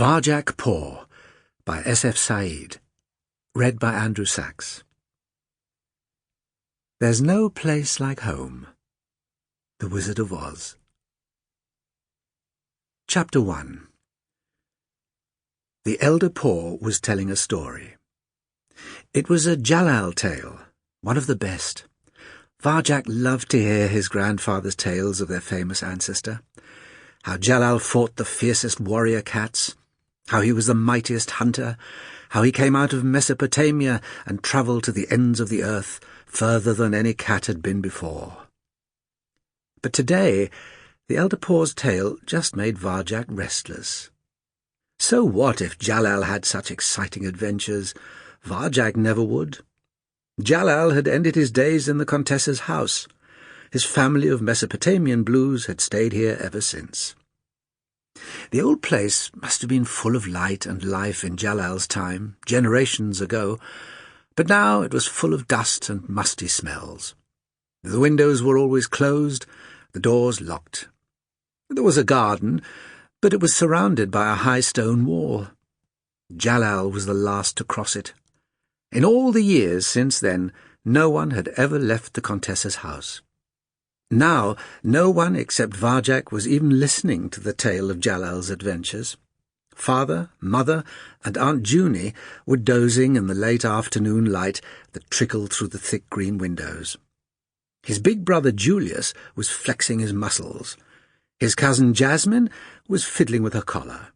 Varjak Paw by S.F. Said. Read by Andrew Sachs. There's no place like home. The Wizard of Oz. Chapter 1. The elder Paw was telling a story. It was a Jalal tale, one of the best. Varjak loved to hear his grandfather's tales of their famous ancestor, how Jalal fought the fiercest warrior cats, how he was the mightiest hunter, how he came out of Mesopotamia and travelled to the ends of the earth, further than any cat had been before. But today, the elder Paw's tale just made Varjak restless. So what if Jalal had such exciting adventures? Varjak never would. Jalal had ended his days in the Contessa's house. His family of Mesopotamian Blues had stayed here ever since. The old place must have been full of light and life in Jalal's time, generations ago, but now it was full of dust and musty smells. The windows were always closed, the doors locked. There was a garden, but it was surrounded by a high stone wall. Jalal was the last to cross it. In all the years since then, no one had ever left the Contessa's house. Now, no one except Varjak was even listening to the tale of Jalal's adventures. Father, mother, and Aunt Junie were dozing in the late afternoon light that trickled through the thick green windows. His big brother Julius was flexing his muscles. His cousin Jasmine was fiddling with her collar.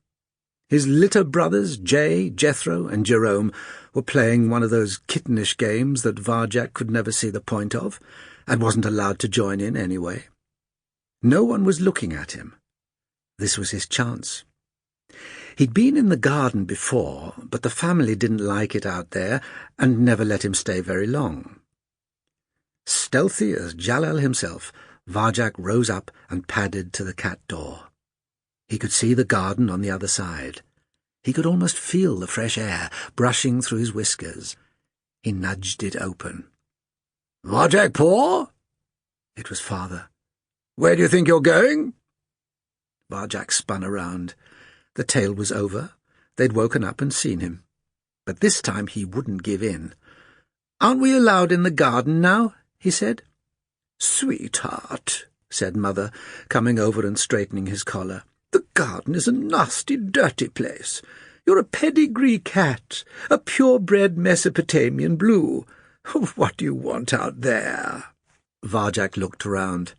His litter brothers, Jay, Jethro, and Jerome, were playing one of those kittenish games that Varjak could never see the point of, and wasn't allowed to join in anyway. No one was looking at him. This was his chance. He'd been in the garden before, but the family didn't like it out there, and never let him stay very long. Stealthy as Jalal himself, Varjak rose up and padded to the cat door. He could see the garden on the other side. He could almost feel the fresh air brushing through his whiskers. He nudged it open. "Varjak Paw?" It was Father. "Where do you think you're going?" Varjak spun around. The tale was over. They'd woken up and seen him. But this time he wouldn't give in. "Aren't we allowed in the garden now?" he said. "Sweetheart," said Mother, coming over and straightening his collar, "the garden is a nasty, dirty place. You're a pedigree cat, a purebred Mesopotamian Blue. What do you want out there?" Varjak looked around,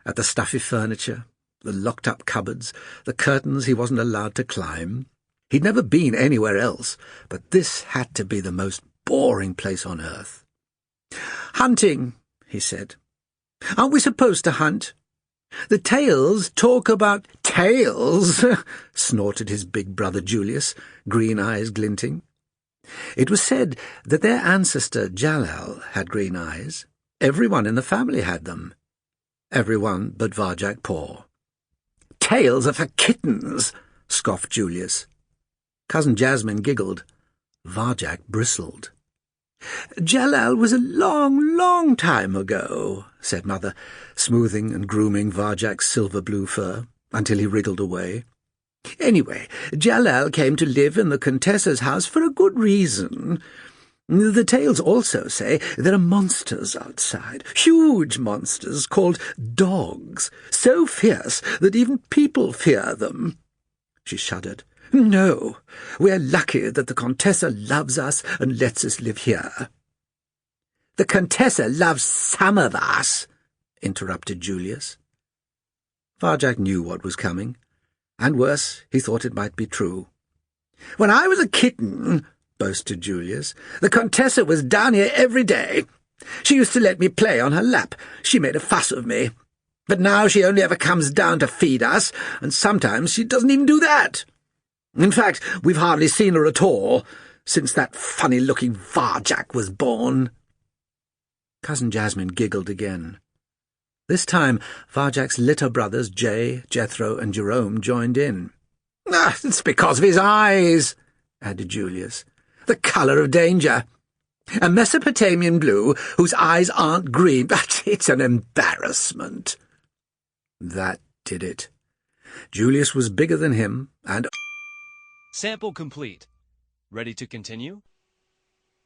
at the stuffy furniture, the locked-up cupboards, the curtains he wasn't allowed to climb. He'd never been anywhere else, but this had to be the most boring place on earth. "Hunting," he said. "Aren't we supposed to hunt? The tales talk about—" "Tales?" snorted his big brother Julius, green eyes glinting. It was said that their ancestor Jalal had green eyes. Everyone in the family had them. Everyone but Varjak Paw. "Tales are for kittens," scoffed Julius. Cousin Jasmine giggled. Varjak bristled. "Jalal was a long, long time ago," said Mother, smoothing and grooming Varjak's silver-blue fur until he wriggled away. "Anyway, Jalal came to live in the Contessa's house for a good reason. The tales also say there are monsters outside, huge monsters called dogs, so fierce that even people fear them." She shuddered. "No, we're lucky that the Contessa loves us and lets us live here." "The Contessa loves some of us," interrupted Julius. Varjak knew what was coming, and worse, he thought it might be true. "When I was a kitten," boasted Julius, "the Contessa was down here every day. She used to let me play on her lap. She made a fuss of me. But now she only ever comes down to feed us, and sometimes she doesn't even do that. In fact, we've hardly seen her at all, since that funny-looking Varjak was born." Cousin Jasmine giggled again. This time, Varjak's litter brothers Jay, Jethro, and Jerome joined in. "It's because of his eyes," added Julius. "The colour of danger. A Mesopotamian Blue whose eyes aren't green, but it's an embarrassment." That did it. Julius was bigger than him, and Sample complete. Ready to continue?